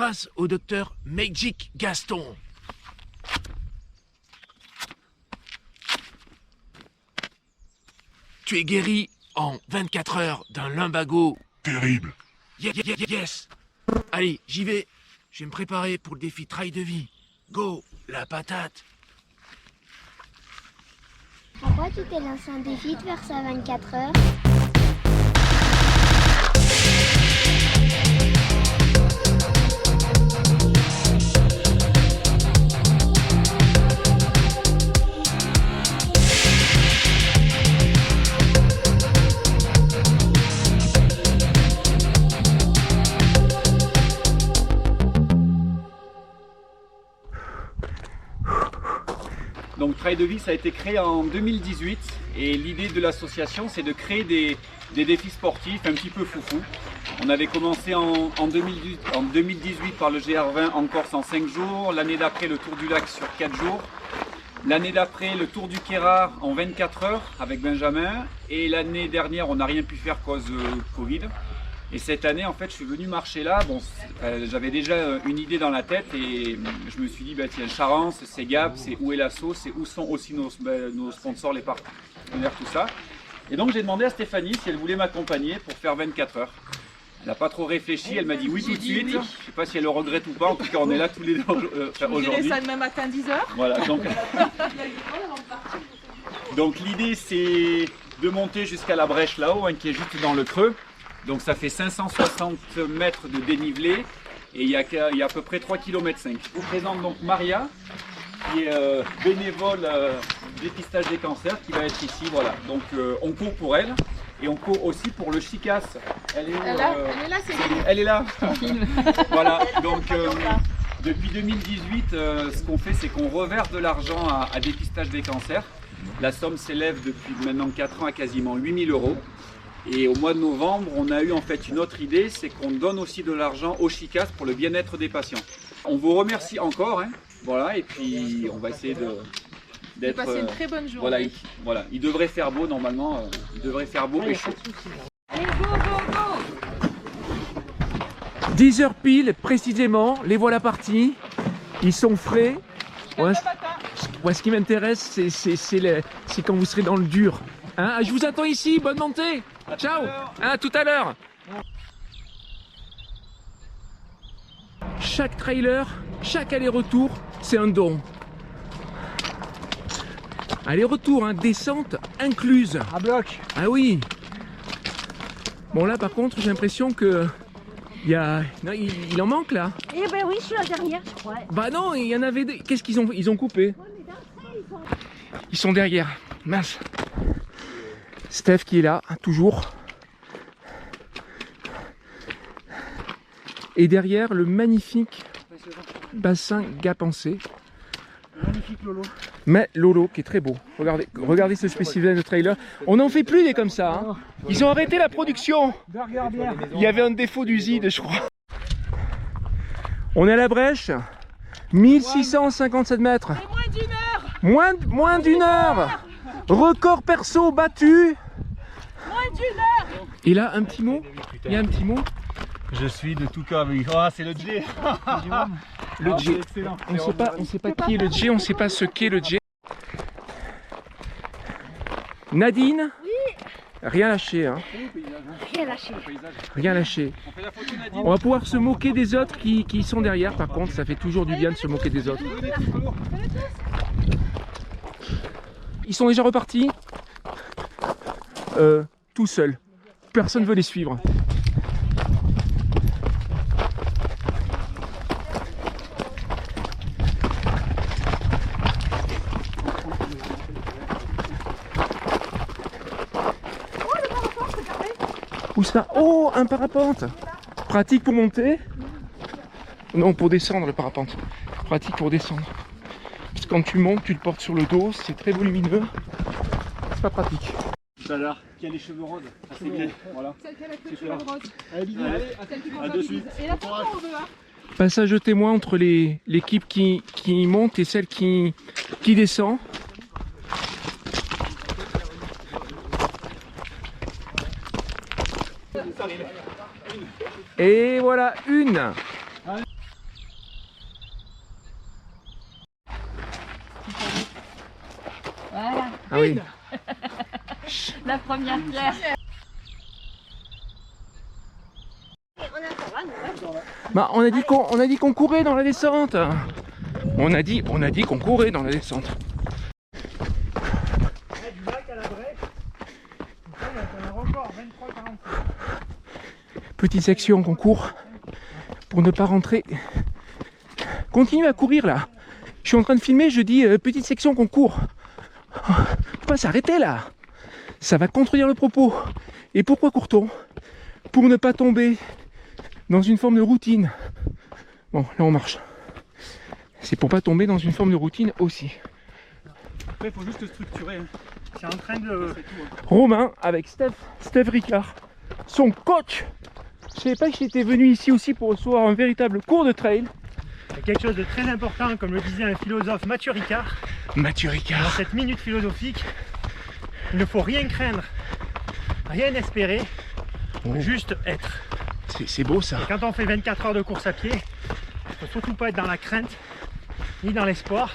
grâce au docteur Magic Gaston. Tu es guéri en 24 heures d'un lumbago. Terrible. Yes. Allez, j'y vais. Je vais me préparer pour le défi trail de vie. Go, la patate. Pourquoi tu t'es lancé un défi de faire ça 24 heures? Donc Trail de vie, ça a été créé en 2018 et l'idée de l'association, c'est de créer des défis sportifs un petit peu foufou. On avait commencé en 2018 par le GR20 en Corse en 5 jours, l'année d'après le Tour du Lac sur 4 jours, l'année d'après le Tour du Queyras en 24 heures avec Benjamin, et l'année dernière on n'a rien pu faire à cause Covid. Et cette année, en fait, je suis venu marcher là. Bon, j'avais déjà une idée dans la tête et je me suis dit, bah, tiens, Charence, c'est Gap, c'est Où est l'Asso, c'est où sont aussi nos sponsors, les partenaires, tout ça. Et donc, j'ai demandé à Stéphanie si elle voulait m'accompagner pour faire 24 heures. Elle n'a pas trop réfléchi, elle m'a dit oui tout de suite. Oui. Je ne sais pas si elle le regrette ou pas, en tout cas, on est là tous les deux aujourd'hui. Je ça demain matin 10h. Voilà, donc l'idée, c'est de monter jusqu'à la brèche là-haut, hein, qui est juste dans le creux. Donc ça fait 560 mètres de dénivelé et il y a à peu près 3,5 km. Je vous présente donc Maria, qui est bénévole dépistage des cancers, qui va être ici. Voilà. Donc on court pour elle et on court aussi pour le Chicas. Elle est là, elle est là. Voilà. Donc depuis 2018, ce qu'on fait, c'est qu'on reverse de l'argent à dépistage des cancers. La somme s'élève depuis maintenant 4 ans à quasiment 8 000 €. Et au mois de novembre, on a eu en fait une autre idée, c'est qu'on donne aussi de l'argent au Chicas pour le bien-être des patients. On vous remercie encore, hein, voilà, et puis on va essayer d'être... Passer une très bonne journée. Voilà, il devrait faire beau normalement, il devrait faire beau et chaud. Allez, go 10h pile, précisément, les voilà partis. Ils sont frais. Ouais, ce qui m'intéresse, c'est quand vous serez dans le dur. Hein, je vous attends ici, bonne montée. Ciao, à tout à l'heure. Chaque trailer, chaque aller-retour, c'est un don. Aller-retour, hein, descente incluse. À bloc. Ah oui. Bon là par contre j'ai l'impression que non, il en manque là. Eh ben oui, je suis la dernière, je crois. Bah non, il y en avait deux. Qu'est-ce qu'ils ont? Ils ont coupé. Ils sont derrière. Mince. Steph qui est là, toujours. Et derrière, le magnifique bassin Gapençay. Magnifique Lolo. Mais Lolo qui est très beau. Regardez ce spécimen de trailer. On n'en fait plus des comme ça. Hein. Ils ont arrêté la production. Il y avait un défaut d'usine, je crois. On est à la brèche. 1657 mètres. Moins d'une heure. Record perso battu. Moins d'une heure. Et là, un petit mot. Il y a un petit mot. Je suis de tout cœur avec. Oh, c'est le J. Le J. On sait pas qui est le J, on sait pas ce qu'est le J. Nadine. Oui. Rien lâché, hein. Rien lâché. Rien lâché. On va pouvoir se moquer des autres qui sont derrière. Par contre, ça fait toujours du bien de se moquer des autres. Ils sont déjà repartis. Tout seuls. Personne ne veut les suivre. Où ça? Oh, un parapente. Pratique pour monter. Non, pour descendre le parapente. Pratique pour descendre. Parce que quand tu montes, tu le portes sur le dos, c'est très volumineux. C'est pas pratique. Tout à l'heure, qui a les cheveux roses. Ah, c'est bien. Voilà. Celle qui a la cheveux rose. Allez, Celle qui à de suite. Et la photo, on veut, hein. Passage témoin entre l'équipe qui monte et celle qui descend. Et voilà une. Voilà. Ah oui. La première pierre. Bah, on a dit qu'on courait dans la descente. On a dit qu'on courait dans la descente. Du bac à la brèche. On a un record 23,46. Petite section qu'on court pour ne pas rentrer. Continue à courir là. Je suis en train de filmer, je dis petite section qu'on court. Faut pas s'arrêter là. Ça va contredire le propos. Et pourquoi court-on? Pour ne pas tomber dans une forme de routine. Bon, là on marche. C'est pour pas tomber dans une forme de routine aussi. Après, il faut juste structurer. Hein. C'est en train de... Romain avec Steph Ricard, son coach. Je savais pas qu'il était venu ici aussi pour recevoir un véritable cours de trail. Il y a quelque chose de très important, comme le disait un philosophe, Mathieu Ricard. Mathieu Dans Ricard. cette minute philosophique, il ne faut rien craindre, rien espérer, Oh. juste être. C'est beau ça. Et quand on fait 24 heures de course à pied, il ne faut surtout pas être dans la crainte, ni dans l'espoir,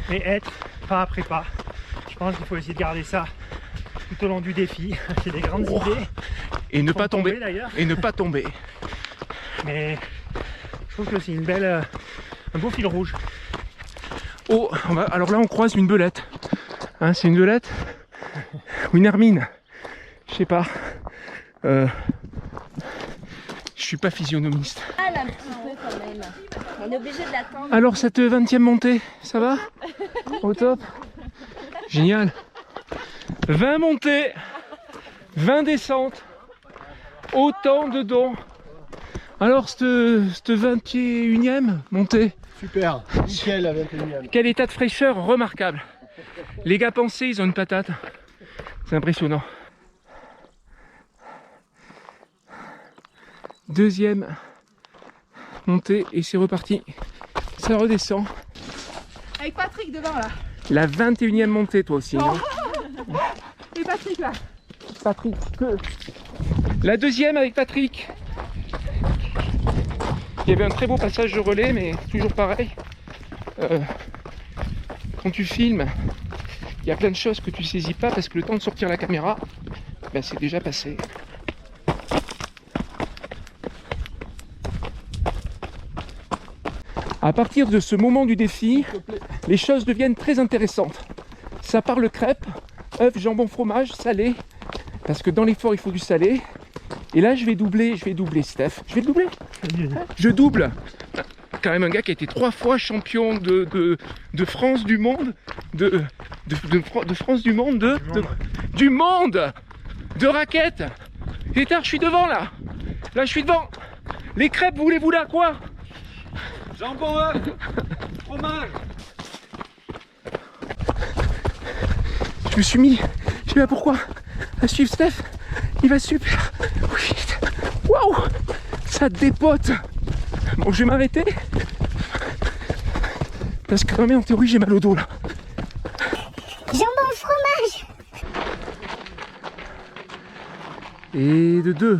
mais être pas après pas. Je pense qu'il faut essayer de garder ça tout au long du défi. C'est des grandes Oh. idées. Et ne Faut pas tomber. d'ailleurs. Et ne pas tomber. Mais je trouve que c'est une belle, un beau fil rouge. Oh, alors là on croise une belette. Hein, c'est une belette ou une hermine. Je sais pas. Je suis pas physionomiste. Un petit peu quand même. On est obligé de l'attendre. Alors cette 20e montée, ça va? Au top. Génial. 20 montées, 20 descentes, autant de dons. Alors cette 21e montée, Super, nickel la 21e. quel état de fraîcheur remarquable. Les gars pensez, ils ont une patate. C'est impressionnant. Deuxième montée et c'est reparti. Ça redescend. Avec Patrick devant là. La 21e montée toi aussi. Hein. Et Patrick là. Patrick. La deuxième avec Patrick. Il y avait un très beau passage de relais, mais toujours pareil. Quand tu filmes, il y a plein de choses que tu saisis pas parce que le temps de sortir la caméra, ben, c'est déjà passé. À partir de ce moment du défi, les choses deviennent très intéressantes. Ça parle crêpes, œufs, jambon, fromage, salé, parce que dans l'effort il faut du salé. Et là je vais doubler Steph. Je vais le doubler. Je double. Quand même un gars qui a été 3 fois champion de France du monde, de France du monde, du monde de raquettes. Et tard, je suis devant là. Là je suis devant. Les crêpes, voulez-vous là quoi? Jambon, fromage. Je me suis mis, je sais pas pourquoi, à suivre Steph. Il va super. Oui. Waouh, ça dépote. Bon, je vais m'arrêter parce que quand même en théorie j'ai mal au dos là. Jambon fromage. Et de 2.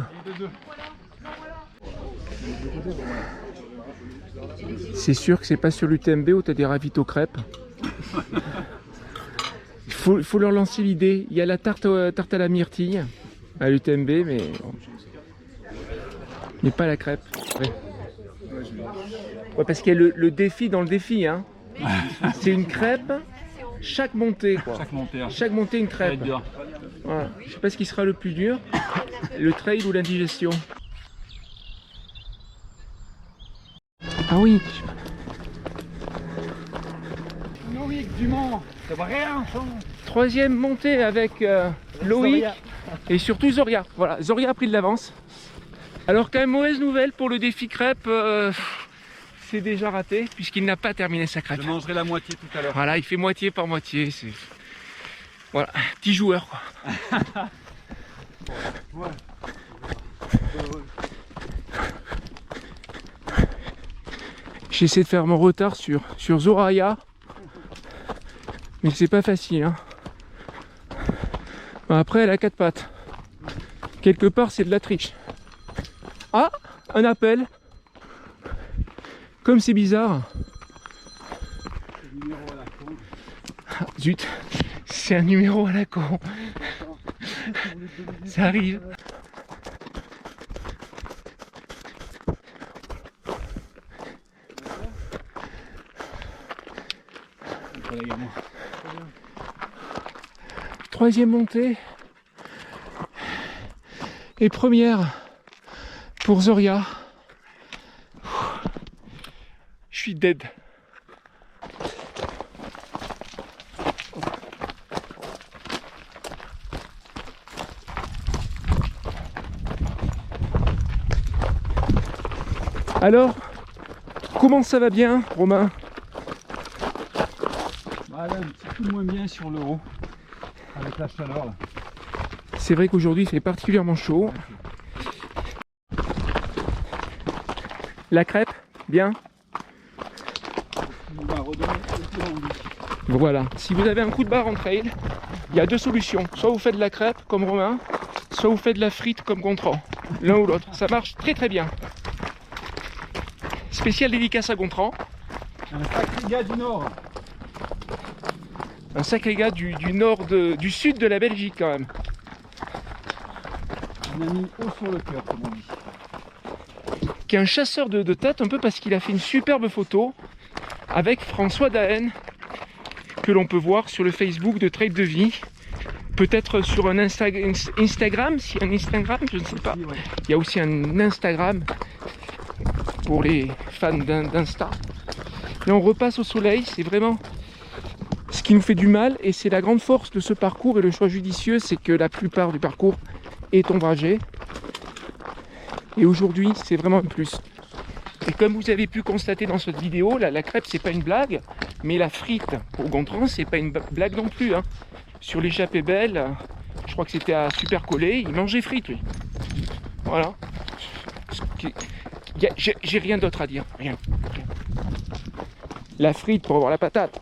C'est sûr que c'est pas sur l'UTMB où tu as des ravitaux crêpes. Il faut leur lancer l'idée. Il y a la tarte à la myrtille à l'UTMB, mais pas la crêpe. Ouais, parce qu'il y a le défi dans le défi. Hein. C'est une crêpe chaque montée. Quoi. Chaque montée une crêpe. Voilà. Je sais pas ce qui sera le plus dur, le trail ou l'indigestion. Ah oui. Loïc Dumont, c'est vrai, hein, 3e montée avec Loïc et surtout Zoria. Voilà, Zoria a pris de l'avance. Alors quand même mauvaise nouvelle pour le défi crêpe, c'est déjà raté puisqu'il n'a pas terminé sa crêpe. Je mangerai la moitié tout à l'heure. Voilà, il fait moitié par moitié. C'est voilà, petit joueur quoi. J'essaie de faire mon retard sur Zoraya, mais c'est pas facile. Hein. Bon, après, elle a 4 pattes. Quelque part, c'est de la triche. Ah, un appel. Comme c'est bizarre. Ah, zut. C'est un numéro à la con. Ça arrive. Troisième montée. Et première pour Zoria. Je suis dead. Alors, comment ça va bien, Romain? Voilà, un petit peu moins bien sur le haut, avec la chaleur là. C'est vrai qu'aujourd'hui il fait particulièrement chaud. La crêpe, bien. On va redonner un peu d'envie. Voilà, si vous avez un coup de barre en trail, il y a deux solutions. Soit vous faites de la crêpe comme Romain, soit vous faites de la frite comme Gontran. L'un ou l'autre, ça marche très très bien. Spécial dédicace à Gontran. Un sacré gars du Nord. Un sacré gars du nord, du sud de la Belgique quand même. On a mis haut sur le cœur, comme on dit. Qui est un chasseur de tête, un peu parce qu'il a fait une superbe photo avec François Daen, que l'on peut voir sur le Facebook de Trail de Vie. Peut-être sur un Instagram, si un Instagram, je ne sais pas. Il y a aussi un Instagram pour les fans d'Insta. Là on repasse au soleil, c'est vraiment ce qui nous fait du mal et c'est la grande force de ce parcours et le choix judicieux, c'est que la plupart du parcours est ombragé. Et aujourd'hui c'est vraiment un plus. Et comme vous avez pu constater dans cette vidéo, la crêpe c'est pas une blague, mais la frite pour Gontran c'est pas une blague non plus. Hein. Sur l'échappée belle, je crois que c'était à Super Collé, il mangeait frites lui. Voilà. J'ai rien d'autre à dire, rien. La frite pour avoir la patate.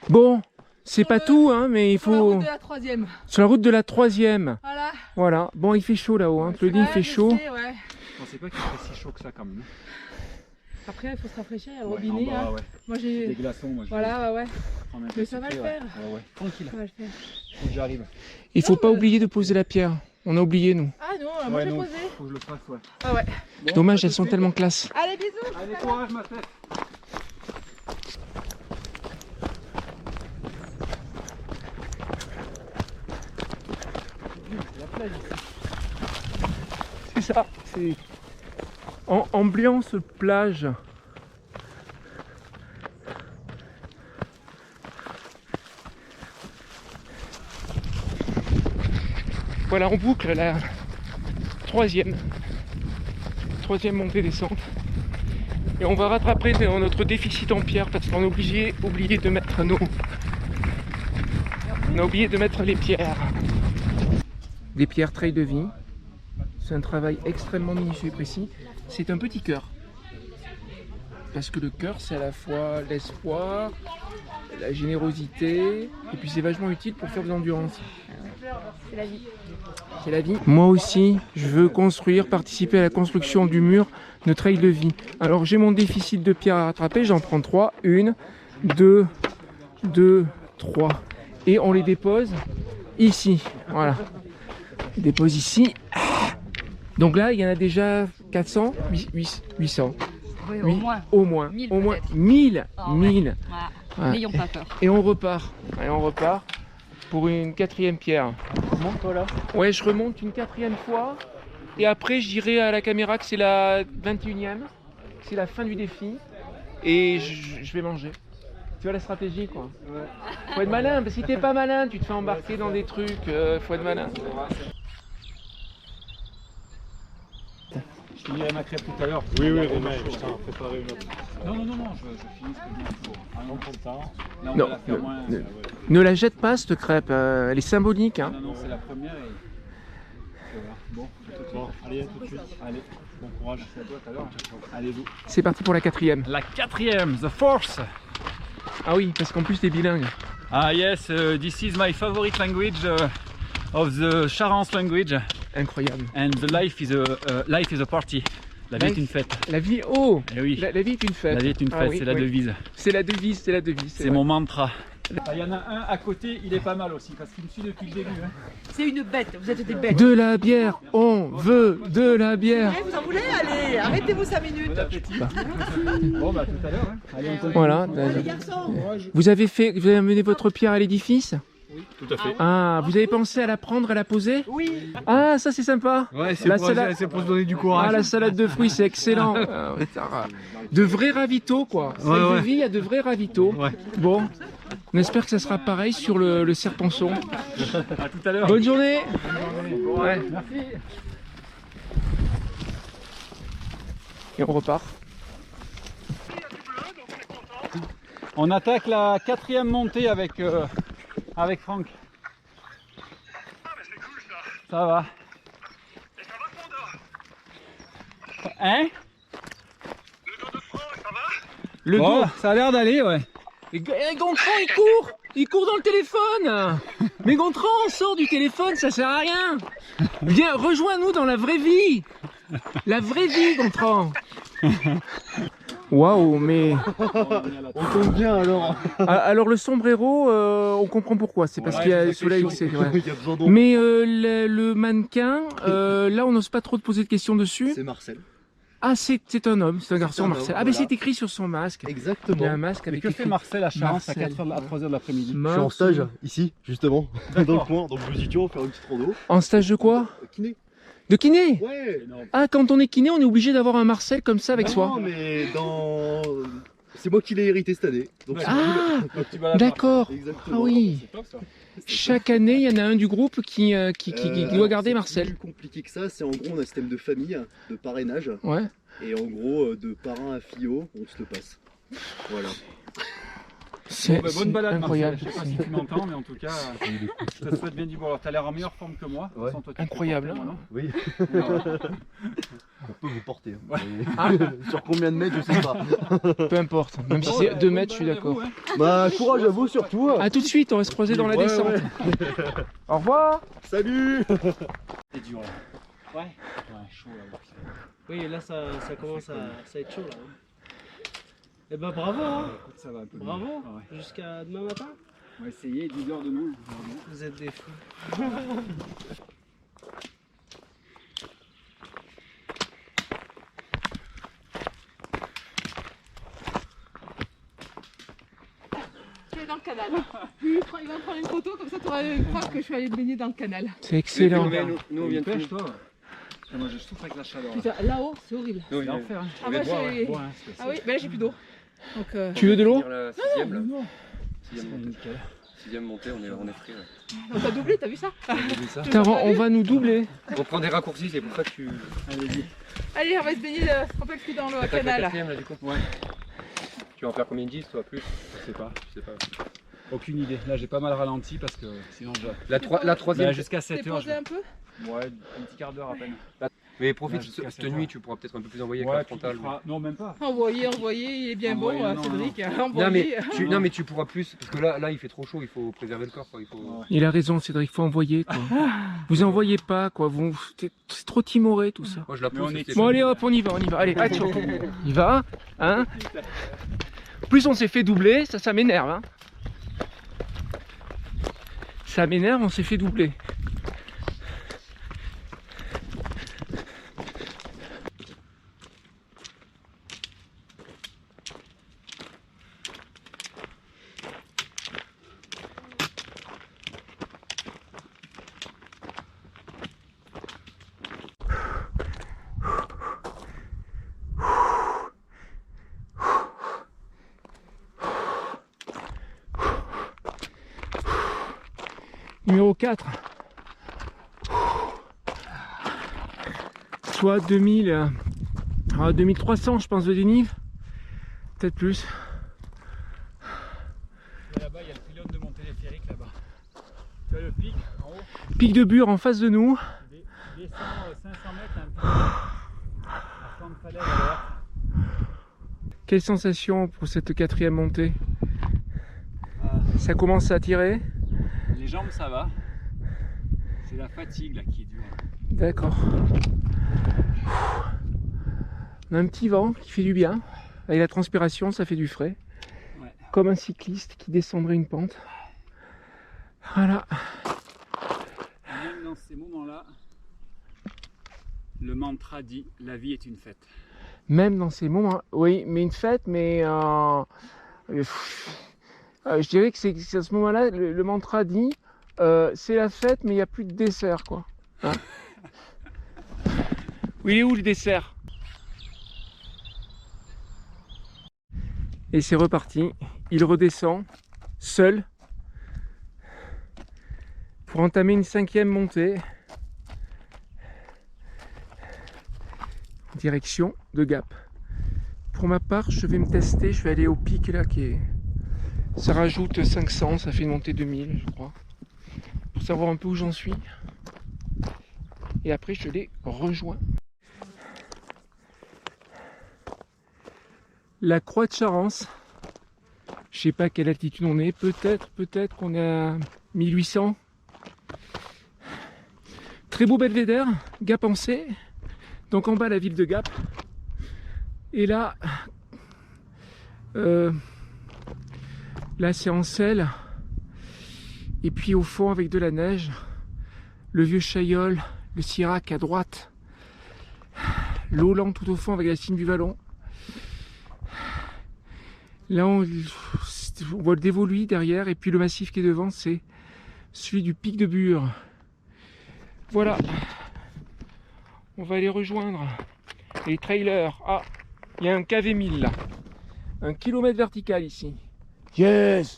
Bon, c'est pas tout, hein, mais il faut... Sur la route de la troisième. Sur la route de la troisième. Voilà. Voilà. Bon, il fait chaud là-haut, hein. Claudie, il fait chaud. Sais, ouais. Je pensais pas qu'il ferait si chaud que ça quand même. Après, il faut se rafraîchir, il y a le Ouais, robinet. en bas, Hein. ouais. Moi, j'ai... Des glaçons, moi. Voilà, ouais. prendre un Mais peu ça va le sucré, faire. Ouais, ouais. Tranquille. Ça va le faire. Faut que j'arrive. Il faut Non, pas mais- oublier de poser la pierre. On a oublié, nous. Ah non, moi j'ai non, posé. faut que je le fasse, ouais. Ah ouais. Bon, Dommage, à elles tout sont de suite. tellement classe. Allez, bisous. Allez, courage, ma tête. C'est ça, c'est ambiance plage. Voilà, on boucle la troisième montée-descente. Et on va rattraper notre déficit en pierre parce qu'on a oublié de mettre On a oublié de mettre les pierres. Des pierres Trail de Vie. C'est un travail extrêmement minutieux et précis. C'est un petit cœur. Parce que le cœur, c'est à la fois l'espoir, la générosité, et puis c'est vachement utile pour faire de l'endurance. C'est la vie. C'est la vie. Moi aussi, je veux participer à la construction du mur de Trail de Vie. Alors j'ai mon déficit de pierres à rattraper, j'en prends 3. 1, 2, 3. Et on les dépose ici. Voilà. On les dépose ici. Donc là, il y en a déjà 400, 800. Oui, Oui, au moins. 1000 Au moins peut-être. 1000. Ah, 1000. Voilà. Ouais. N'ayons pas peur. Et on repart. Et on repart pour une 4e pierre. Monte toi là. Ouais, je remonte une 4e fois. Et après, je dirai à la caméra que c'est la 21e. C'est la fin du défi. Et je vais manger. Tu vois la stratégie, quoi. Ouais. Faut être malin. Parce que si t'es pas malin, tu te fais embarquer dans des trucs. Faut être malin. Je finirai ma crêpe tout à l'heure. Oui, oui, Romain, je t'en préparé une autre. Non, je finis ce que bien pour. On prend le temps. Là, on Non, va la faire moins. ne- Ne la jette pas, cette crêpe. Elle est symbolique. Hein. Non, c'est la première et. Voilà. Bon, Bon, allez, à tout de suite. allez, Bon courage. c'est à toi tout à l'heure. Allez-y. C'est parti pour la 4e. La 4e, The Force. Ah oui, parce qu'en plus, t'es bilingue. Ah yes, this is my favorite language of the Charence language, Incroyable. and the life is a party. La vie est une fête. La vie, oh, Eh oui, la vie est une fête. la vie est une Ah fête, oui, c'est la oui. devise. C'est la devise, c'est la devise. C'est mon mantra. Il y en a un à côté, il est pas mal aussi, parce qu'il me suit depuis le début. Hein. C'est une bête, vous êtes des bêtes. De la bière, on veut de la bière. Vous en voulez? Allez, arrêtez-vous 5 minutes. Bon appétit. Bon bah tout à l'heure. Hein. Allez, on continue. Voilà. Les garçons. Vous avez amené votre pierre à l'édifice? Tout à fait. Ah, vous avez pensé à la prendre, à la poser? Oui. Ah, ça c'est sympa. Ouais, La salade- c'est pour se donner du Ah, courage. la salade de fruits, c'est excellent. Ah, putain. De vrais ravitaux, quoi. Sac de ouais. vie, il y a de vrais ravitaux. Ouais. Bon, on espère que ça sera pareil sur le Serpenson. À tout à l'heure. Bonne journée. Ouais. Merci. Et on repart. On attaque la 4e montée avec Franck. Ça va. Hein? Le Bon, dos. ça a l'air d'aller, ouais. Et Gontran, il court. Il court dans le téléphone. Mais Gontran, sort du téléphone, ça sert à rien. Viens, rejoins-nous dans la vraie vie. La vraie vie, Gontran. Waouh, mais... On tombe bien alors. Alors le sombrero, on comprend pourquoi. C'est parce Ouais, qu'il y a c'est le ça qui est soleil. chaud. C'est ouais. Il y a besoin d'ombre. Mais le mannequin, là on n'ose pas trop te poser de questions dessus. C'est Marcel. Ah, c'est un homme, c'est un garçon, un homme, Marcel. Ah, mais voilà. c'est écrit sur son masque. Il y a Exactement. un masque Mais avec que fait écrit Marcel à Charence à Marcel. 3h de l'après-midi? Je suis en stage ici, justement, dans le coin. Donc je me dis, tiens, on va faire une petite rando. En stage de quoi? Kiné. De kiné? Ouais. Ah, quand on est kiné, on est obligé d'avoir un Marcel comme ça avec Non, soi. mais dans. C'est moi qui l'ai hérité cette année. Donc c'est Ah, cool. d'accord. Exactement. Ah oui. C'est top ça. Chaque année, il y en a un du groupe qui doit garder c'est Marcel. plus compliqué que ça. C'est en gros, on a un système de famille, de parrainage. Ouais. Et en gros, de parrain à fillot, on se le passe. Voilà. C'est Bon, bah, bonne balade, incroyable. Marcel. Je sais pas si tu m'entends, mais en tout cas, je te souhaite bien du bon. Alors, t'as l'air en meilleure forme que moi. Ouais. Sans toi, tu te Incroyable, portes, moi, Oui. non On peut vous porter. Ouais. Ah. Sur combien de mètres, je sais pas. Peu importe. Même si Bon, c'est 2 bonne mètres, je suis balade à d'accord. vous, hein. Bah, courage à vous surtout. À tout de suite, on va se croiser dans la Ouais, descente. ouais. Au revoir. Salut. C'est dur là. Ouais. Ouais, chaud là. Oui, là ça commence à être chaud là. Eh ben bravo, hein. Écoute, ça va un peu. Bravo. mieux. Ah ouais. Jusqu'à demain matin. On va essayer 10 heures de nous. Vous êtes des fous. Je vais dans le canal. Il va me prendre une photo, comme ça tu auras une preuve que je suis allée me baigner dans le canal. C'est excellent. Nous on vient de pêche toi. Parce que moi je souffre avec la chaleur. Putain, là-haut, c'est horrible. C'est l'enfer. Hein. Ah, moi, j'ai... Bon, hein, c'est- Ah oui, mais là j'ai plus d'eau. Donc, Tu veux de l'eau? La sixième, là. c'est nickel. Sixième montée, on est frais. Là. on t'a doublé, t'as vu ça? Putain, on va nous doubler. On prend des raccourcis, c'est pour ça que tu. Allez-y. Allez, on va se baigner un peu plus dans le Attaque la canal. quatrième, là, du coup. Ouais. Tu vas en faire combien de 10, toi, plus? Je sais pas. Je sais pas. Aucune idée. Là j'ai pas mal ralenti parce que sinon je. La troisième. Bah, jusqu'à T'es 7 heures. posé un peu? Ouais, un petit quart d'heure à peine. Mais profite, Là, jusqu'à cette 7 nuit, heures. tu pourras peut-être un peu plus envoyer Ouais, avec la tu frontale. feras- Non, même pas. Envoyé, il est bien Envoyé, bon, non, Cédric. Non Envoyé. non mais tu pourras plus, parce que là il fait trop chaud, il faut préserver le corps. Quoi. Il faut... Ouais. Il a raison, Cédric, faut envoyer quoi. Vous envoyez pas quoi, c'est trop timoré tout ça. Moi je la Mais on pousse. est c'est- Bon allez hop, on y va. Allez, attention. On y va, hein. Plus on s'est fait doubler, ça m'énerve, hein. Ça m'énerve, on s'est fait doubler. Numéro 4. Soit 2300 je pense de dénive. Peut-être plus. Là-bas il y a le pylône de mon téléphérique là-bas. Tu vois le pic en haut? Pic de Bure en face de nous. Il descend 500 mètres un pylône. À flanc de falaise à l'heure. Quelle sensation pour cette 4e montée? Ça commence à tirer. Les jambes ça va. C'est la fatigue là qui est dure. D'accord. On a un petit vent qui fait du bien. Avec la transpiration, ça fait du frais. Ouais. Comme un cycliste qui descendrait une pente. Voilà. Même dans ces moments-là, le mantra dit « la vie est une fête ». Même dans ces moments, oui, mais une fête, mais je dirais que c'est à ce moment-là, le mantra dit c'est la fête, mais il n'y a plus de dessert, quoi. Hein. Oui, il est où le dessert? Et c'est reparti. Il redescend seul pour entamer une 5e montée en direction de Gap. Pour ma part, je vais me tester, je vais aller au pic là qui est... Ça rajoute 500, ça fait une montée de 1000 je crois. Pour savoir un peu où j'en suis. Et après je les rejoins. La Croix de Charence. Je sais pas à quelle altitude on est, peut-être qu'on est à 1800. Très beau belvédère, Gap en C. Donc en bas la ville de Gap. Et là, là c'est en selle. Et puis au fond avec de la neige, le vieux Chaillol, le Sirac à droite, l'Aulan tout au fond avec la cime du Vallon. Là on voit le Dévoluy derrière et puis le massif qui est devant c'est celui du pic de Bure. Voilà, on va aller rejoindre les trailers. Ah, il y a un KV1000 là, 1 km vertical ici. Yes!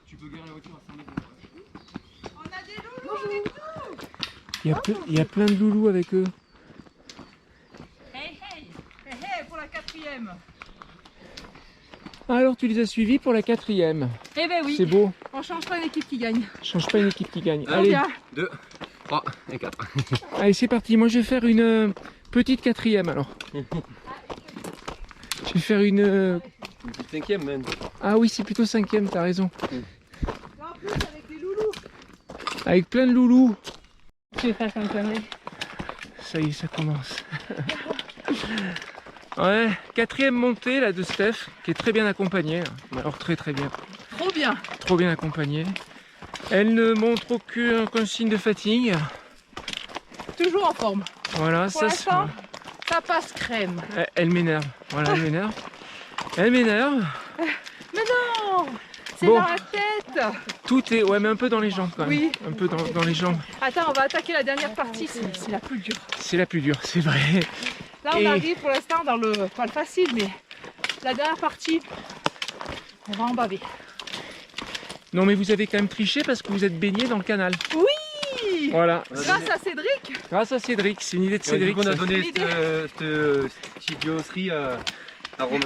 Tu peux garer la voiture à 100 mètres. On a des loulous avec nous. Il y a plein de loulous avec eux. Hey, hey, hey, hey, pour la 4e. Alors tu les as suivis pour la 4e. Eh ben oui, C'est beau. on change pas une équipe qui gagne. Change pas une équipe qui gagne. On Allez, vient. 2, 3 et 4. allez c'est parti. Moi je vais faire une petite 4e alors. Je vais faire une... Une petite 5ème même. Ah oui c'est plutôt 5e, t'as raison. Là, en plus avec des loulous. Avec plein de loulous. Je vais faire comme ça. Ça y est, ça commence. Ouais, 4e montée là de Steph, qui est très bien accompagnée. Alors très bien. Trop bien. Trop bien accompagnée. Elle ne montre aucun signe de fatigue. Toujours en forme. Voilà, Pour ça l'instant, ça passe crème. elle m'énerve. Voilà, elle m'énerve. Elle m'énerve. Mais non, c'est Bon. dans la tête. Tout est... Ouais, mais un peu dans les jambes quand même. Oui. Un peu dans les jambes. Attends, on va attaquer la dernière partie, c'est la plus dure. C'est la plus dure, c'est vrai. Là, on Et- arrive pour l'instant dans le... pas le facile, mais la dernière partie, on va en baver. Non, mais vous avez quand même triché parce que vous êtes baigné dans le canal. Oui. Voilà. Grâce à Cédric. Grâce à Cédric, c'est une idée de Du Cédric. coup, on a ça. donné l'idée. cette idioterie à Romain.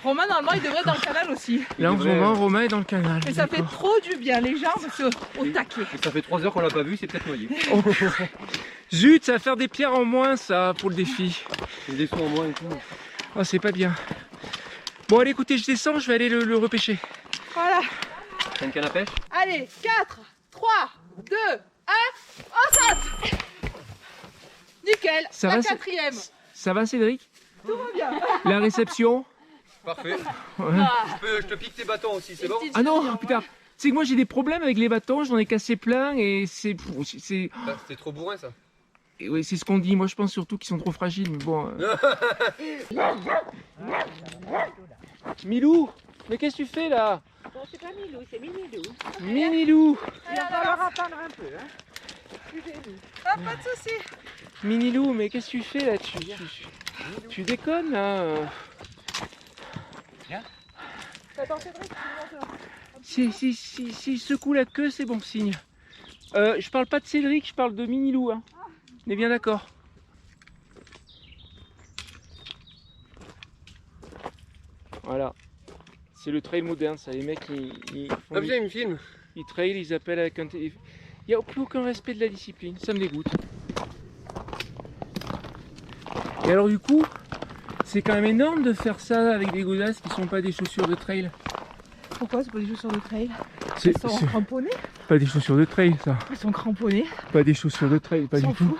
Romain, normalement, il devrait être dans le canal aussi. Là, en ce devrait- moment, Romain est dans le canal. Et ça fait D'accord. trop du bien, les jambes au taquet. Et ça fait 3 heures qu'on l'a pas vu, c'est peut-être noyé. Oh. Zut, ça va faire des pierres en moins, ça, pour le défi. Des sous en moins et tout. Oh, c'est pas bien. Bon, allez, écoutez, je descends, je vais aller le repêcher. Voilà. T'as une canne à pêche? Allez, 4, 3, 2, 1, on saute. Nickel, Ça la va, c'est- 4e. Ça va, Cédric? Tout va bien. La réception? Parfait. Ouais. Ah, Je te pique tes bâtons aussi, c'est bon? Ah non, putain. Tu sais que moi, j'ai des problèmes avec les bâtons, j'en ai cassé plein et c'est... C'était trop bourrin ça. Et oui, c'est ce qu'on dit. Moi, je pense surtout qu'ils sont trop fragiles, mais bon... Milou, mais qu'est-ce que tu fais là? c'est pas Milou, c'est Minilou. Minilou, Il va falloir attendre un peu. Ah, pas de soucis. Minilou, mais qu'est-ce que tu fais là? Tu déconnes là? Attends, Cédric, Si secoue la queue, c'est bon signe. Je parle pas de Cédric, je parle de Minilou. Hein. On est bien d'accord. Voilà. C'est le trail moderne, ça. Les mecs, ils font Ah putain, il me filme. ils trail, ils appellent avec un téléphone. Il n'y a plus aucun respect de la discipline. Ça me dégoûte. Et alors du coup, C'est quand même énorme de faire ça avec des godasses qui sont pas des chaussures de trail. Pourquoi c'est pas des chaussures de trail? C'est Elles sont cramponnées. pas des chaussures de trail, ça. Elles sont cramponnées. Pas des chaussures de trail, pas On du s'en tout. fout.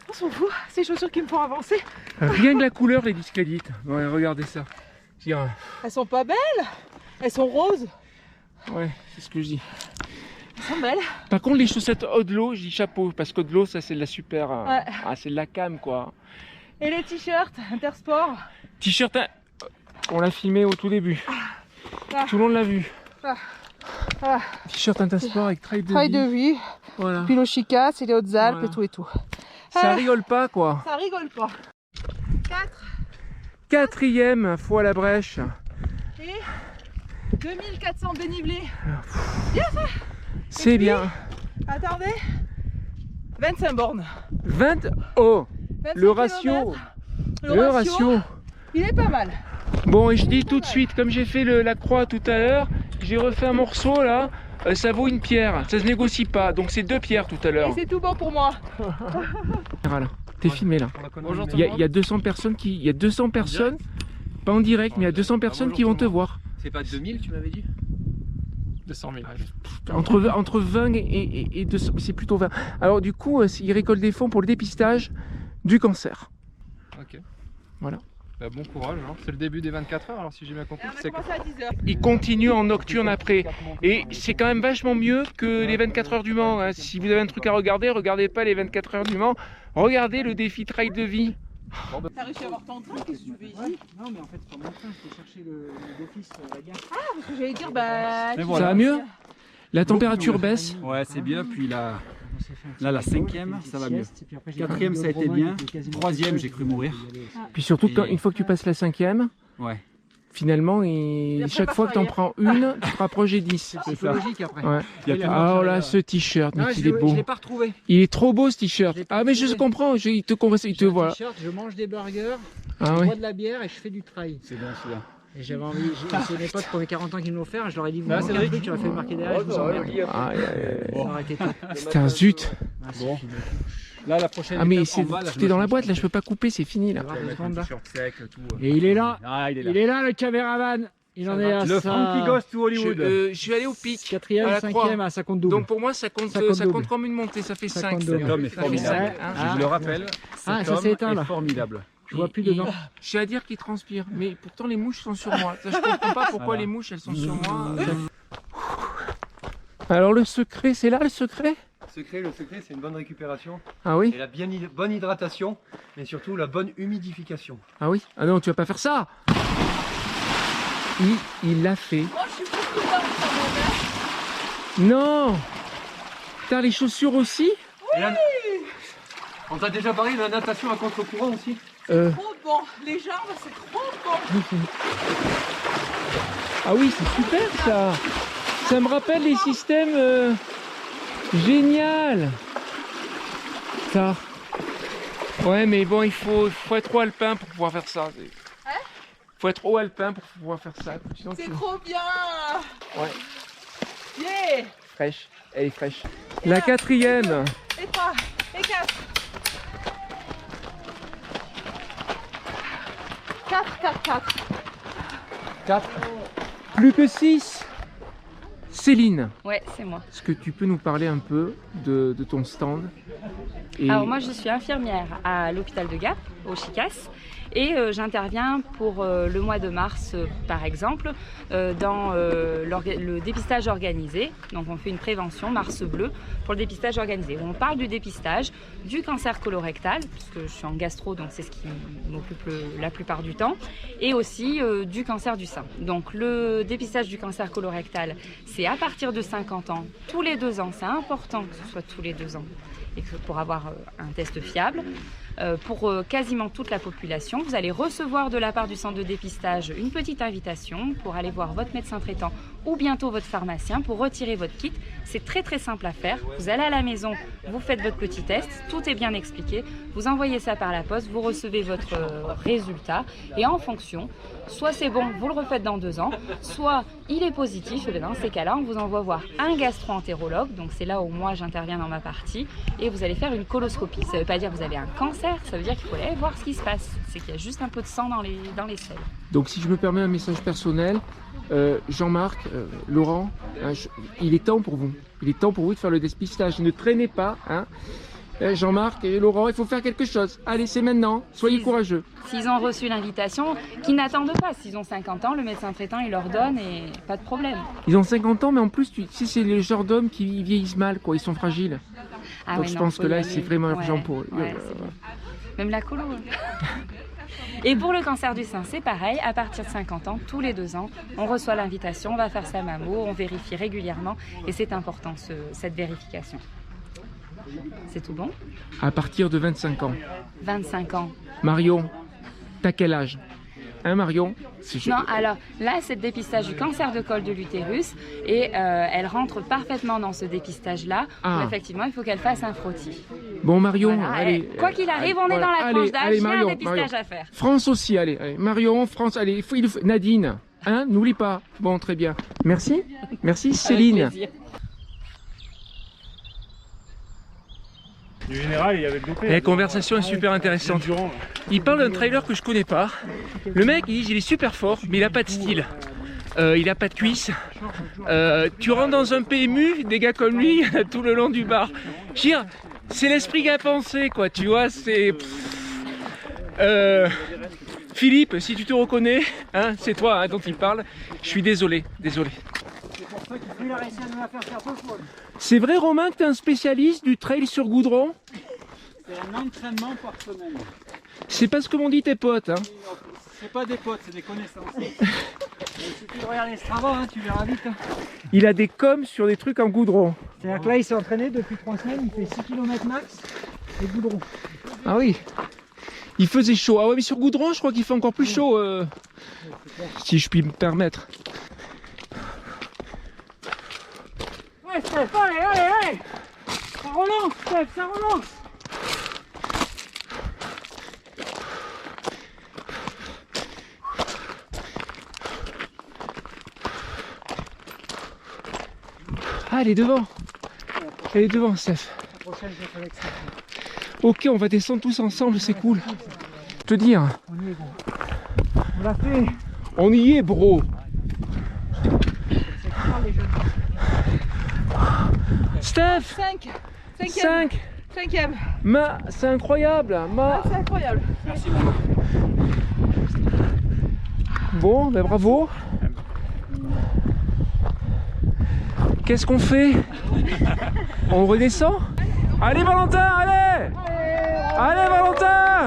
On s'en fout. C'est les chaussures qui me font avancer. Rien que la couleur les discrédite. Ouais, regardez ça. Je dirais, Elles sont pas belles. Elles sont roses. ouais, c'est ce que je dis. Elles sont belles. Par contre, les chaussettes Odlo, je dis chapeau, parce qu'Odlo, ça c'est de la super. Ouais. Ah, c'est de la cam, quoi. Et les t-shirts Intersport. T-shirt, on l'a filmé au tout début. Ah. Tout le monde l'a vu. Ah. T-shirt Intersport avec trail de Trail vie. de vie. Voilà. Puis Chica, c'est les Hautes-Alpes Voilà. et tout et tout. Ça rigole pas, quoi. Ça rigole pas. 4 4e fois la brèche. et 2400 dénivelés. C'est bien. Attendez. 25 bornes. 20. Oh, 25 le ratio. kilomètres. Le ratio. Il est pas mal. Bon, et je dis tout de suite, comme j'ai fait la croix tout à l'heure, j'ai refait un morceau là, ça vaut une pierre, ça se négocie pas, donc c'est 2 pierres tout à l'heure. Et c'est tout bon pour moi. Voilà, t'es filmé là. Bonjour Il y a 200 personnes qui. Il y a 200 personnes, pas en direct, mais il y a 200 personnes qui vont te voir. C'est pas 2000, tu m'avais dit? 200 000. Entre 20 et 200, c'est plutôt 20. Alors du coup, ils récoltent des fonds pour le dépistage du cancer. Ok. Voilà. Bah, bon courage, hein. C'est le début des 24 heures, alors si j'ai bien compris. Et on a C'est commencé à 10h. Ils continuent en nocturne après. Et c'est quand même vachement mieux que les 24 heures du Mans, hein. Si vous avez un truc à regarder, regardez pas les 24 heures du Mans. Regardez le défi trail de vie. T'as réussi à avoir ton train, qu'est-ce que tu fais ici? Non, mais en fait, c'est pas mon train, je vais chercher le d'office, la gare. Parce que j'allais dire, bah. Mais tu- Ça va mieux? La température baisse. Ouais, c'est bien. Puis là, On s'est fait un petit là, la peu de 5e, ça va mieux. sieste, et puis après, j'ai 4e, vu ça a le été Romain, bien. il était quasiment 3e, seul, j'ai cru mourir. il y allait. Puis surtout, Et- une fois que tu passes la 5e, Ouais. finalement, Et après, chaque fois que tu en passe prends une, tu te rapproches des 10. C'est psychologique après. Ouais. Il y a Ah oh là, ce t-shirt, mais Non, il est beau. je l'ai pas retrouvé. Il est trop beau ce t-shirt. Je l'ai pas Ah mais je trouvé. comprends, il te J'ai un voilà. t-shirt, je mange des burgers, Ah je oui. bois de la bière et je fais du trail. C'est bon celui-là. Et j'avais envie, c'est mes potes pour mes 40 ans qui me l'ont offert, je leur ai dit vous Ah, manquez un Cédric. truc, j'aurais fait marquer derrière, je vous emmerde. Aïe, aïe, aïe. Ça aurait été top. Putain, zut. Ah, c'est Bon. fini. Là, la prochaine Ah mais étape c'est en bas, là, je t'es me dans la suis boîte là, je peux trompé. pas couper, c'est fini là. Tu vas voir Je vais deux mettre secondes, un là. t-shirt sec, tout. Et il est là, Ah, il est là. il est là le caméraman. Il en est à Le sa Frankie Ghost to Je, Hollywood. je suis allé au pic. 4e, à la 5e, ah, ça compte double. Donc pour moi ça compte, Ça compte double. comme une montée, ça fait Ça 5. compte double. Cet homme est Ça fait formidable. cinq, hein. Ah. Je le rappelle, Ah, cet ça s'est homme éteint, est là. formidable. Je vois plus dedans. Je suis à dire qu'il transpire, mais pourtant les mouches sont sur moi. Ça, je comprends pas pourquoi Voilà. les mouches elles sont sur moi. Alors le secret, c'est là le secret? Le secret, c'est une bonne récupération Ah oui? et la bonne hydratation, mais surtout la bonne humidification. Ah oui? Ah non, tu vas pas faire ça! Il l'a fait. Moi, je suis beaucoup dedans quand même. Non! T'as les chaussures aussi? On t'a déjà parlé de la natation à contre-courant aussi? Trop bon. Les jambes, c'est trop bon. Ah oui, c'est super ça! Ça me rappelle les systèmes génial! Ça. Ouais, mais bon, il faut être haut alpin pour pouvoir faire ça. Faut être haut alpin pour pouvoir faire ça. Sinon, C'est tu- trop bien. Ouais. Yeah. Fraîche, elle est fraîche. La 4e. Et 3, et 4. 4, 4, 4. 4. Plus que 6. Céline, Ouais, c'est moi. est-ce que tu peux nous parler un peu de ton stand? Et- Alors moi je suis infirmière à l'hôpital de Gap, au Chicas, et j'interviens pour le mois de mars par exemple dans le dépistage organisé. Donc on fait une prévention Mars Bleu pour le dépistage organisé. On parle du dépistage du cancer colorectal, puisque je suis en gastro donc c'est ce qui m'occupe la plupart du temps, et aussi du cancer du sein. Donc le dépistage du cancer colorectal, c'est à partir de 50 ans, tous les 2 ans, c'est important que ce soit tous les 2 ans. Et que pour avoir un test fiable, pour quasiment toute la population, vous allez recevoir de la part du centre de dépistage une petite invitation pour aller voir votre médecin traitant ou bientôt votre pharmacien pour retirer votre kit C'est très très simple à faire. Vous allez à la maison, vous faites votre petit test, tout est bien expliqué. Vous envoyez ça par la poste, vous recevez votre résultat et en fonction, soit c'est bon, vous le refaites dans 2 ans, soit il est positif, et dans ces cas-là, on vous envoie voir un gastro-entérologue, donc c'est là où moi j'interviens dans ma partie, et vous allez faire une coloscopie. Ça ne veut pas dire que vous avez un cancer, ça veut dire qu'il faut aller voir ce qui se passe. C'est qu'il y a juste un peu de sang dans les selles. Donc si je me permets un message personnel, Jean-Marc, Laurent, hein, il est temps pour vous. Il est temps pour vous de faire le dépistage. Ne traînez pas. Hein. Jean-Marc et Laurent, il faut faire quelque chose. Allez, c'est maintenant. Soyez courageux. S'ils ont reçu l'invitation, qu'ils n'attendent pas. S'ils ont 50 ans, le médecin traitant, il leur donne et pas de problème. Ils ont 50 ans, mais en plus, tu sais, c'est les genres d'hommes qui vieillissent mal, quoi. Ils sont fragiles. Ah donc ouais, je non, pense que là, c'est vraiment ouais, urgent pour eux. Ouais, même la colo. Et pour le cancer du sein, c'est pareil. À partir de 50 ans, tous les 2 ans, on reçoit l'invitation, on va faire sa mammo, on vérifie régulièrement. Et c'est important, cette vérification. C'est tout bon? À partir de 25 ans. 25 ans. Marion, t'as quel âge? Hein, Marion? Non, alors là, c'est le dépistage du cancer de col de l'utérus et elle rentre parfaitement dans ce dépistage-là. Ah. Où effectivement, il faut qu'elle fasse un frottis. Bon, Marion, Voilà, allez. Quoi qu'il arrive, on est dans la tranche d'âge, il y a un dépistage à faire. France aussi, allez. Marion, France, allez. Il faut, Nadine, hein, n'oublie pas. Bon, très bien. Merci. Merci, Céline. Du général, il y avait le dopé. La conversation est super intéressante. Il parle d'un trailer que je connais pas. Le mec, il dit il est super fort, mais il a pas de style. Il a pas de cuisse. Tu rentres dans un PMU, des gars comme lui, tout le long du bar. Je veux dire, c'est l'esprit qu'a pensé, quoi. Tu vois, c'est. Philippe, si tu te reconnais, hein, c'est toi hein, dont il parle. Je suis désolé. C'est vrai, Romain, que tu es un spécialiste du trail sur goudron? C'est un entraînement par semaine. C'est pas ce que m'ont dit tes potes. Hein. C'est pas des potes, c'est des connaissances. Il suffit de regarder Strava, hein, tu verras vite. Hein. Il a des coms sur des trucs en goudron. C'est-à-dire que là, il s'est entraîné depuis 3 semaines, il fait 6 km max et goudron. Ah oui. Il faisait chaud. Ah ouais, mais sur goudron, je crois qu'il fait encore plus chaud. Si je puis me permettre. Ouais, Steph, allez. Ça relance, Steph, ça relance. Ah, elle est devant. Elle est devant, Steph. Ok, on va descendre tous ensemble, c'est cool. Je te dis, hein. On y est, gros. On l'a fait. On y est, bro. Steph 5e. C'est incroyable. C'est incroyable. Merci beaucoup. Bon, ben bravo. Qu'est-ce qu'on fait? On redescend? Allez Valentin, allez! Allez Valentin!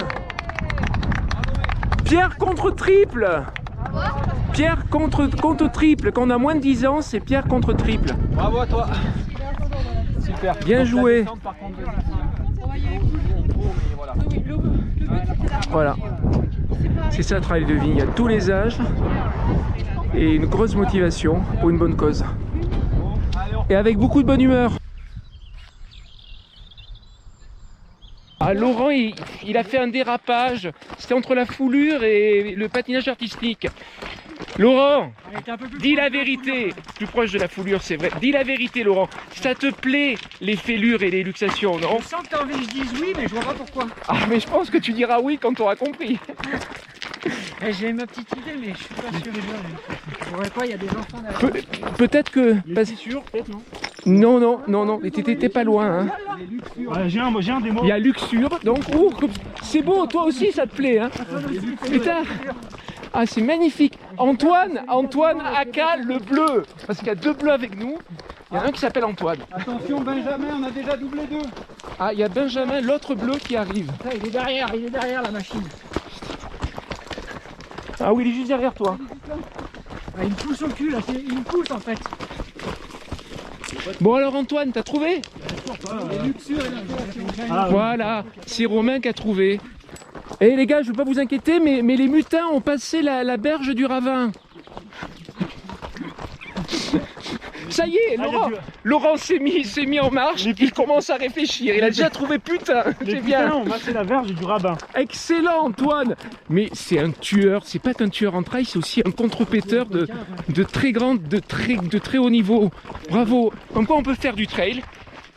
Pierre contre triple! Pierre contre triple. Quand on a moins de 10 ans, c'est Pierre contre triple. Bravo à toi. Super. Bien joué. Voilà. C'est ça le travail de vie. Il y a tous les âges et une grosse motivation pour une bonne cause. Et avec beaucoup de bonne humeur. Ah, Laurent, il a fait un dérapage. C'était entre la foulure et le patinage artistique. Laurent, dis la vérité. Plus proche de la foulure, c'est vrai. Dis la vérité, Laurent. Ça te plaît, les fêlures et les luxations, non? Je sens que t'as envie que je dise oui, mais je vois pas pourquoi. Ah, mais je pense que tu diras oui quand tu auras compris. J'ai ma petite idée, mais je suis pas sûr. Je vois quoi, il y a des enfants derrière. Peut-être que... Les fissures, peut-être, non? Non, mais t'étais pas loin. Hein. Ouais, j'ai un démo. Il y a luxure, donc c'est beau, toi aussi ça te plaît. Hein. Putain. Ah, c'est magnifique. Antoine Aka, le bleu. Parce qu'il y a 2 bleus avec nous. Il y en a un qui s'appelle Antoine. Attention Benjamin, on a déjà doublé 2. Ah, il y a Benjamin, l'autre bleu qui arrive. Là, il est derrière la machine. Ah oui, il est juste derrière toi. Ah, il me pousse au cul là, il me pousse en fait. Bon alors Antoine, t'as trouvé? Voilà, c'est Romain qui a trouvé. Et les gars, je ne veux pas vous inquiéter, mais les mutins ont passé la berge du ravin. Ça y est, Laurent s'est mis en marche, il commence à réfléchir, il a déjà trouvé putain, c'est bien. On va la verge du rabbin. Excellent Antoine. Mais c'est un tueur, c'est pas qu'un tueur en trail, c'est aussi un contrepéteur de très haut niveau. Bravo. Comme quoi on peut faire du trail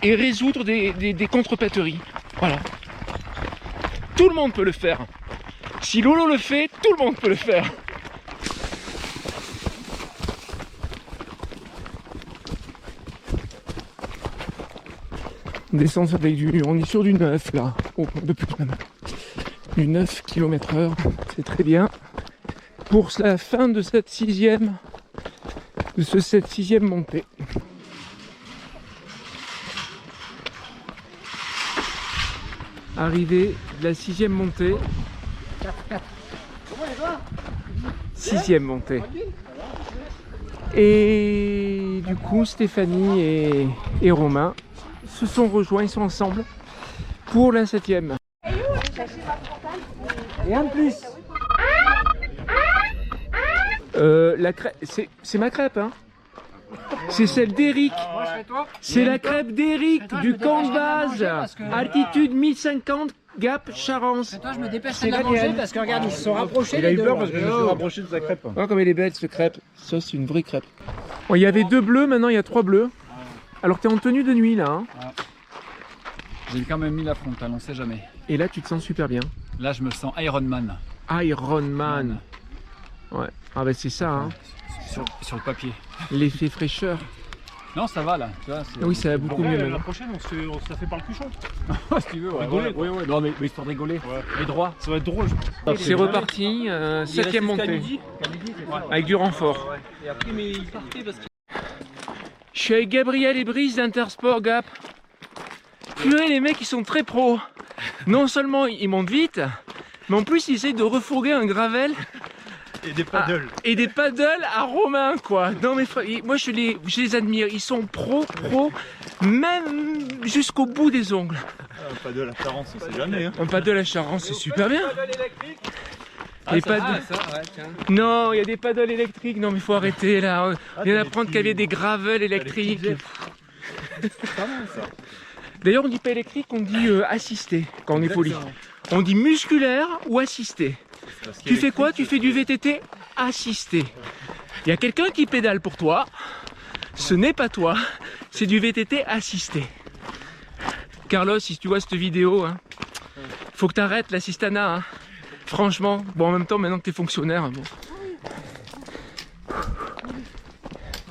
et résoudre des contrepèteries. Voilà. Tout le monde peut le faire. Si Lolo le fait, tout le monde peut le faire. On descend avec on est sur du 9 là, oh, un peu plus même. Du 9 km/h, c'est très bien. Pour la fin de cette sixième montée. Arrivée de la 6e montée. 6e montée. Et du coup Stéphanie et Romain se sont rejoints, ils sont ensemble pour la 7e. Et en plus. La crêpe, c'est ma crêpe, hein. C'est celle d'Eric. C'est la crêpe d'Eric du camp de base. Altitude 1050, Gap, Charence. Toi, je me dépêche de la manger parce que regarde, ils se sont rapprochés. Il a eu peur parce que je me suis rapproché de sa crêpe. Oh, comme elle est belle cette crêpe. Ça, c'est une vraie crêpe. Bon, il y avait 2 bleus, maintenant il y a 3 bleus. Alors, tu es en tenue de nuit là. Hein. J'ai quand même mis la frontale, on sait jamais. Et là, tu te sens super bien. Là, je me sens Ironman. Ironman. Ouais. Ah, bah, c'est ça, hein. Sur le papier. L'effet fraîcheur. Non, ça va là. Tu vois, oui, ça va beaucoup mieux. La prochaine, on se la fait par le cuchon. Si tu veux, ouais. Oui. Non, mais histoire de rigoler. Ouais. Mais droit. Ça va être drôle. C'est reparti, 7e montée. Avec du renfort. Et après, mais il partait parce que. Je suis avec Gabriel et Brice d'Intersport Gap. Purée, les mecs, ils sont très pros. Non seulement ils montent vite, mais en plus ils essayent de refourguer un gravel. Et des paddles. Et des paddles à Romain, quoi. Non mais moi je les admire, ils sont pros, même jusqu'au bout des ongles. Un paddle à Charence, on sait jamais. Hein. Un paddle à Charence, c'est super bien. Les paddles... tiens. Non, il y a des paddles électriques, non mais il faut arrêter là. On vient d'apprendre qu'il y avait des gravels électriques. C'est pas mal ça. D'ailleurs on dit pas électrique, on dit assisté quand on est poli. On dit musculaire ou assisté. Tu fais quoi? Tu fais du VTT assisté. Il y a quelqu'un qui pédale pour toi. Ce n'est pas toi, c'est du VTT assisté. Carlos, si tu vois cette vidéo, hein, faut que tu arrêtes l'assistana. Hein. Franchement, bon en même temps maintenant que tu es fonctionnaire. Hein, bon.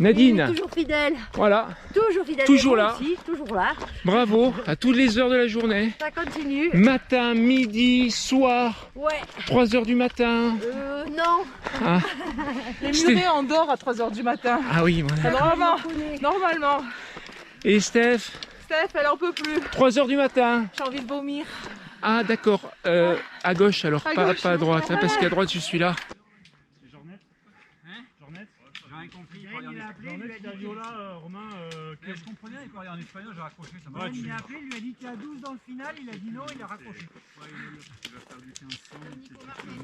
Nadine. Toujours fidèle. Voilà. Toujours fidèle. Toujours là. Aussi, toujours là. Bravo, à toutes les heures de la journée. Ça continue. Matin, midi, soir. Ouais. 3 h du matin. Non. Ah. Les murets endort à 3 h du matin. Ah oui, voilà. Normalement. Et Steph? Steph, elle en peut plus. 3 h du matin. J'ai envie de vomir. Ah d'accord, à gauche alors, pas à droite, hein, parce qu'à droite je suis là. Il a appelé, il a dit Romain, je comprenais, il parlait en espagnol, j'ai raccroché. Ça m'a il a appelé, il lui a dit qu'il y a 12 dans le final, il a dit non, il a raccroché.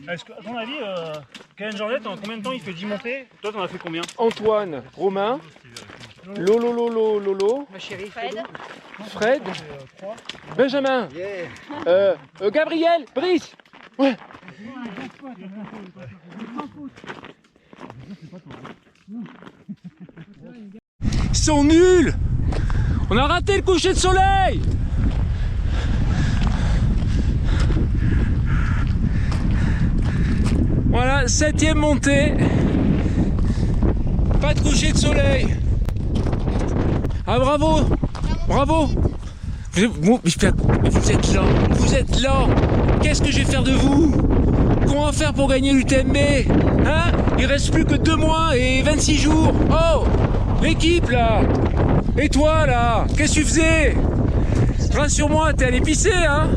Est-ce que, à ton avis, Kellen Jornet, en combien de temps il fait 10 montées? Toi, t'en as fait combien? Antoine, Romain, Lolo, ma chérie, Fred, Benjamin, Gabriel, Brice. Ouais. Ils sont nuls. On a raté le coucher de soleil. Voilà, 7e montée. Pas de coucher de soleil. Ah bravo. Bravo. Vous êtes lents. Qu'est-ce que je vais faire de vous? Comment faire pour gagner l'UTMB? Hein? Il reste plus que 2 mois et 26 jours. Oh! L'équipe là! Et toi là? Qu'est-ce que tu faisais? Rassure-moi, t'es allé pisser, hein?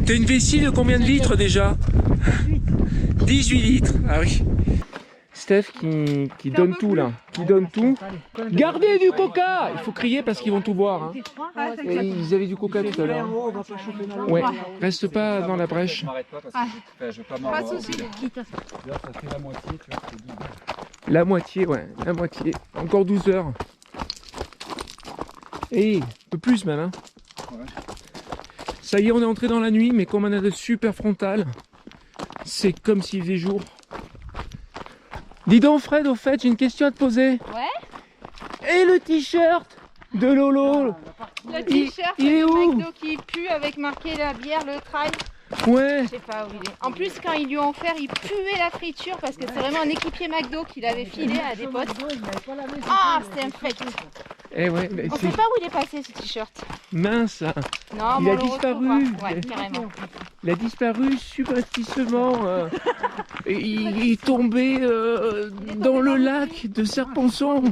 T'as une vessie de combien de litres déjà? 18 litres. Ah oui. Steph qui donne tout là, qui donne tout. Gardez du coca! Il faut crier parce qu'ils vont tout boire. Hein. Et ils avaient du coca tout à l'heure. Ouais, reste pas dans la brèche. Je m'arrête pas parce que je veux pas Pas de m'avoir. soucis. Là, ça fait la moitié, tu vois, c'est 12. La moitié, ouais, la moitié. Encore 12 heures. Et un peu plus même. Hein. Ouais. Ça y est, on est entré dans la nuit, mais comme on a de super frontales, c'est comme s'il faisait jour. Dis donc Fred, au fait, j'ai une question à te poser. Ouais. Et le t-shirt de Lolo? Le t-shirt, il est le où? McDo qui pue avec marqué la bière, le trail. Ouais. Je sais pas où il est. En plus, quand ils lui ont offert, il puait la friture parce que c'est vraiment un équipier McDo qu'il avait filé à des potes. Ah, c'était un fait. Eh ouais, mais On c'est sait pas où il est passé ce t-shirt. mince. Non, Il mais a on le disparu. retrouvera. Ouais, carrément. Il a disparu subrepticement. Et il est tombé dans le lac de Serponçon.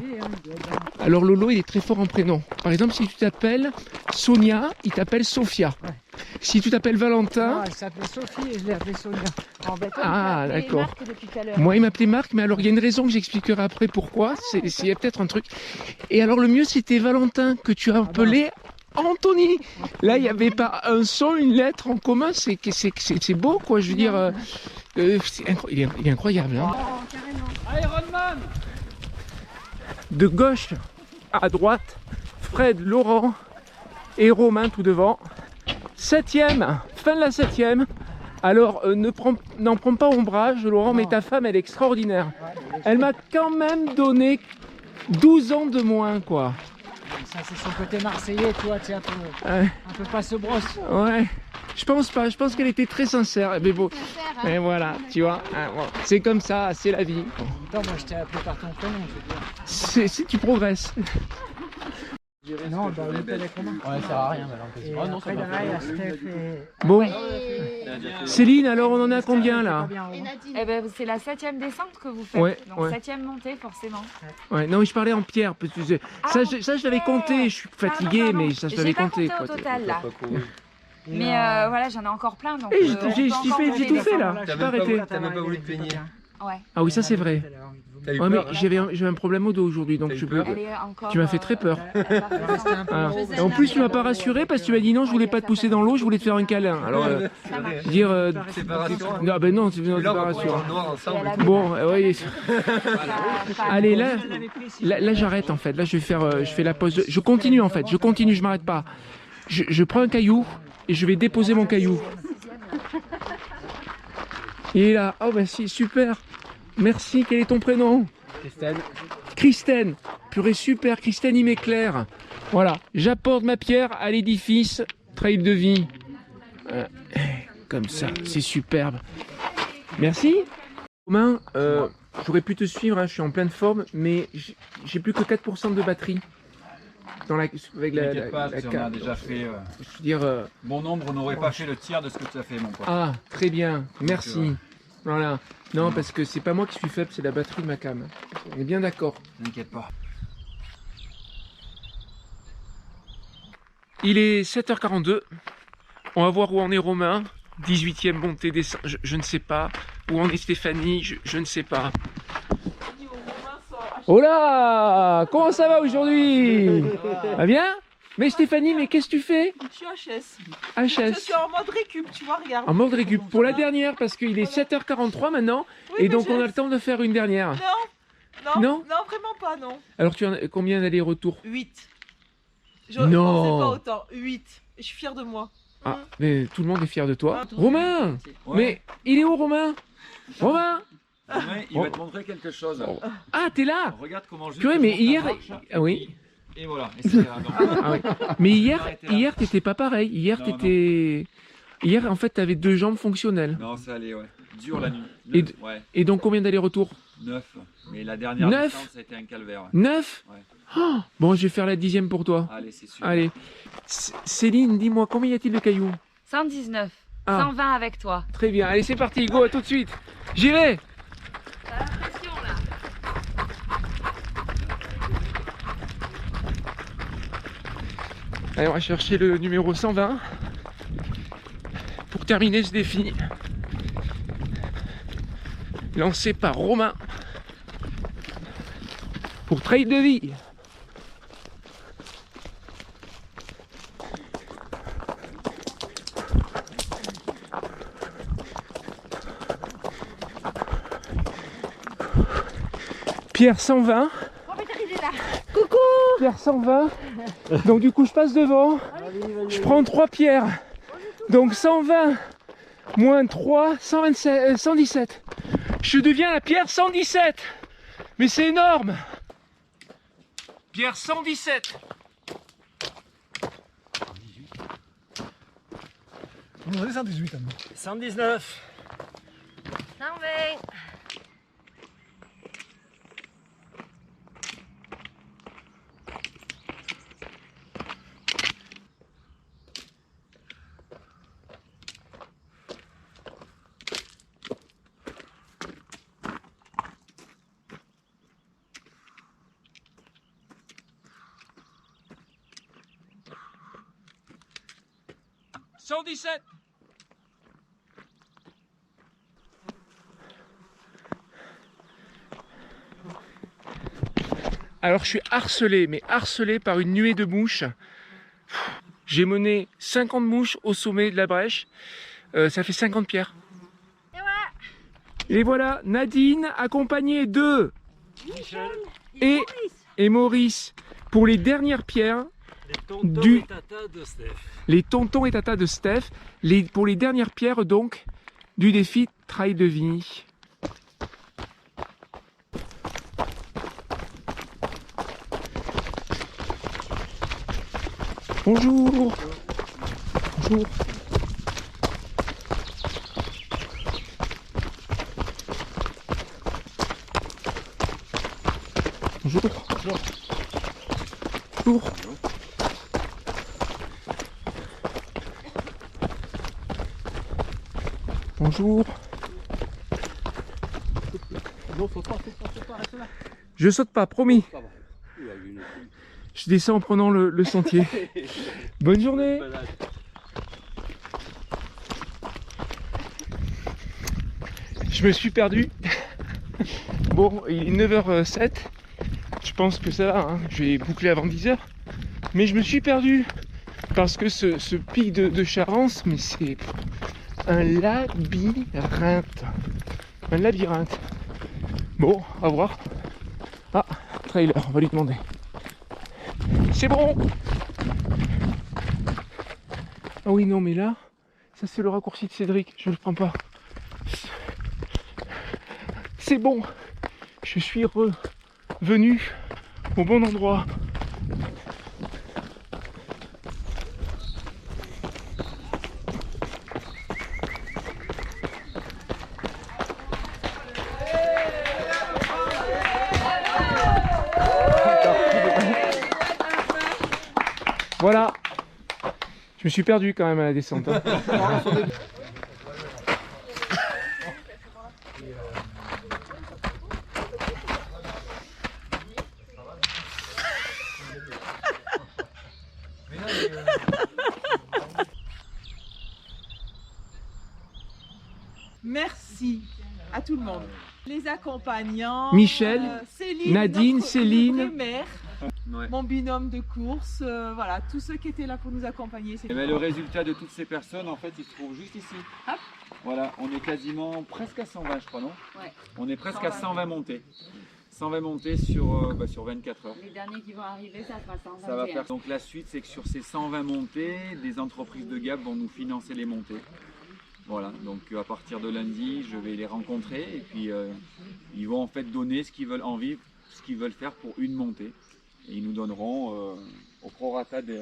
Alors Lolo, il est très fort en prénom. Par exemple, si tu t'appelles Sonia, il t'appelle Sophia. Si tu t'appelles Valentin... elle s'appelait Sophie et je l'ai appelée Sonia. Ah, d'accord. Marc depuis tout à l'heure. Moi, il m'appelait Marc, mais alors il y a une raison que j'expliquerai après pourquoi. Il y a peut-être un truc. Et alors le mieux, c'était Valentin que tu as appelé Anthony. Là, il n'y avait pas un son, une lettre en commun. C'est beau, quoi. Je veux dire, il est incroyable. Hein. Ironman! De gauche à droite, Fred, Laurent et Romain tout devant. 7e, fin de la 7e. Alors, n'en prends pas ombrage, Laurent, mais ta femme, elle est extraordinaire. Elle m'a quand même donné 12 ans de moins, quoi. Ça, c'est son côté marseillais, toi, tu sais, un peu pas se brosse. Ouais, je pense pas, je pense qu'elle était très sincère. Mais bon, et voilà, tu vois, hein, bon, c'est comme ça, c'est la vie. Attends, moi, je t'ai appelé par ton prénom, je veux dire. Si tu progresses. Non, dans l'hôtel est commun. Ouais, ça sert à rien, mais Et après, derrière, il y a Steph et... Bon, Céline, alors on en a combien là? Eh ben, c'est la 7e descente que vous faites. Ouais, Donc ouais. 7e montée, forcément. Ouais, non, mais je parlais en pierre. Parce que ça, je l'avais compté, je suis fatigué, Pardon. mais ça, je l'avais J'ai pas compté. compté au total, là. Et Mais voilà, j'en ai encore plein. Donc, Eh, on peut j'ai encore tout monter fait des là, je T'as peux même pas arrêter. voulu- t'as même pas voulu te baigner. Ouais. Ah oui, ça c'est vrai. T'as eu Ouais, mais peur, hein. j'avais un problème au dos aujourd'hui, donc T'as eu je peux. peur. Elle est encore, Tu m'as fait très peur. elle part pas. Ah. Et en plus, tu m'as pas rassuré parce que tu m'as dit non, je voulais pas te pousser dans l'eau, je voulais te faire un câlin. Alors, Ça marche. dire. C'est pas rassurant. Non, ben non, c'est Mais là, pas on va rassurant. courir dans le noir ensemble. Bon, ouais. Pas- Allez, là j'arrête en fait. Là, je fais la pause. Je continue en fait. Je continue, je m'arrête pas. Je prends un caillou et je vais déposer mon caillou. Il est là. Oh, bah si, super. Merci. Quel est ton prénom? Christelle. Christine. Purée, super. Christine, il m'éclaire. Voilà. J'apporte ma pierre à l'édifice. Trail de vie. Comme ça, c'est superbe. Merci. Romain, j'aurais pu te suivre, hein, je suis en pleine forme, mais j'ai plus que 4% de batterie. Dans la, avec la, T'inquiète pas, la on a carte. déjà fait. Je veux dire, Bon nombre n'aurait pas fait le tiers de ce que tu as fait, mon pote. ah, très bien, merci. Voilà. Non, parce que c'est pas moi qui suis faible, c'est la batterie de ma cam. On est bien d'accord. T'inquiète pas. Il est 7h42. On va voir où en est Romain. 18e montée descente, je ne sais pas. Où en est Stéphanie, je ne sais pas. Oh là! Comment ça va aujourd'hui? Va bien? Mais Stéphanie, mais qu'est-ce que tu fais? Je suis HS. HS. Je suis en mode récup, tu vois, regarde. En mode récup. Pour la dernière, parce qu'il est 7h43 maintenant. Oui, Et mais donc on a le temps de faire une dernière. Non, Non non, vraiment pas, non. Alors tu en as combien d'allers-retours? 8. Je Non. pensais pas autant. 8. Je suis fière de moi. Ah, mais tout le monde est fier de toi. Ah, tout- Romain! Ouais. Mais il est où Romain? Romain! Romain, il va te montrer quelque chose. Ah, t'es là! Regarde comment je. Purée, mais hier. Ah oui. Et voilà. Et c'est là, donc. Ah oui. Mais hier, Arrêtez là. hier t'étais pas pareil. Hier, Non, t'étais. Hier, en fait, t'avais 2 jambes fonctionnelles. Non, ça allait, ouais. Dur la nuit. Et 9, ouais. Et donc, combien d'allers-retours? 9. Mais la dernière 9. descente, ça a été un calvaire. Ouais. 9? Ouais. Oh, bon, je vais faire la 10e pour toi. Allez, c'est sûr. Allez. Céline, dis-moi, combien y a-t-il de cailloux? 119. Ah. 120 avec toi. Très bien. Allez, c'est parti. Go, à tout de suite. J'y vais. T'as l'impression là. Allez, on va chercher le numéro 120 pour terminer ce défi. Lancé par Romain. pour Trail de Vie. Pierre 120. Oh, mais t'arrives là. Coucou. Pierre 120. Donc du coup je passe devant. Je prends 3 pierres. Donc 120 moins 3, 127, 117. Je deviens la pierre 117. Mais c'est énorme. Pierre 117. On est 118 maintenant. 119. 120. Alors je suis harcelé, mais harcelé par une nuée de mouches. J'ai mené 50 mouches au sommet de la brèche. Ça fait 50 pierres. Et voilà. Et voilà, Nadine accompagnée de Michel. et Maurice pour les dernières pierres. Les tontons Du- et tata de Steph. Les tontons et tatas de Steph, pour les dernières pierres donc du défi Trail de Vie. Bonjour. Bonjour. Bonjour. Bonjour. Bonjour. Bonjour. Non, faut pas, reste là. Je saute pas, promis. Je descends en prenant le sentier. Bonne journée. Je me suis perdu. Bon, il est 9h07. Je pense que ça va, hein. Je vais boucler avant 10h. Mais je me suis perdu. Parce que ce pic de Charence, mais c'est un labyrinthe. Un labyrinthe. Bon, à voir. Ah, trailer, on va lui demander. C'est bon. Ah oui, non, mais là, ça c'est le raccourci de Cédric, je le prends pas. C'est bon. Je suis revenu au bon endroit. Voilà. Je me suis perdu quand même à la descente. Hein. Merci à tout le monde. Les accompagnants. Michel, Céline, Nadine, notre Céline. vraie mère, Ouais. mon binôme de course, voilà, tous ceux qui étaient là pour nous accompagner. Et ben, le résultat de toutes ces personnes, en fait, il se trouve juste ici. Hop. Voilà, on est quasiment presque à 120, je crois, non? Ouais. On est presque à 120 montées. 120 montées sur 24 heures. Les derniers qui vont arriver, ça fera 121. Ça va faire. Donc la suite, c'est que sur ces 120 montées, des entreprises de Gap vont nous financer les montées. Voilà, donc à partir de lundi, je vais les rencontrer et puis ils vont en fait donner ce qu'ils veulent ce qu'ils veulent faire pour une montée. Et ils nous donneront au prorata de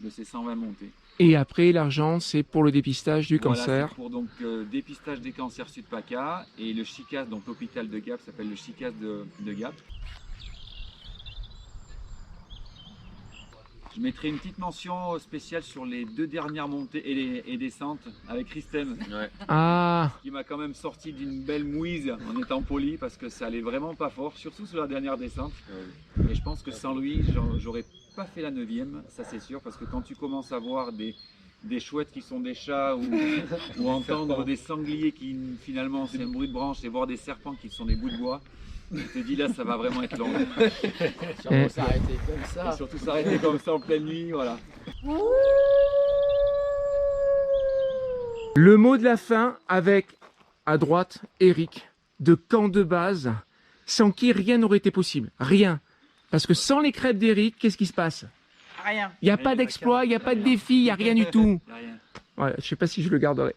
ces 120 montées. Et après, l'argent, c'est pour le dépistage du Voilà, cancer. c'est pour donc dépistage des cancers Sud-PACA et le CHICAS, donc l'hôpital de Gap s'appelle le CHICAS de Gap. Je mettrai une petite mention spéciale sur les 2 dernières montées et descentes avec Christine, Ah, qui m'a quand même sorti d'une belle mouise en étant poli parce que ça allait vraiment pas fort, surtout sur la dernière descente. Et je pense que sans lui, j'aurais pas fait la 9e, ça c'est sûr, parce que quand tu commences à voir des chouettes qui sont des chats ou entendre des sangliers qui finalement c'est un bruit de branche et voir des serpents qui sont des bouts de bois, Je te dis là, ça va vraiment être long. Et- s'arrêter comme ça. Et surtout s'arrêter comme ça en pleine nuit, voilà. Le mot de la fin avec, à droite, Eric, de Camp de Base, sans qui rien n'aurait été possible. Rien. Parce que sans les crêpes d'Eric, qu'est-ce qui se passe? Rien. Il n'y a pas d'exploit, il n'y a pas de défi, il n'y a rien du tout. Y a rien. Ouais, je sais pas si je le garderai.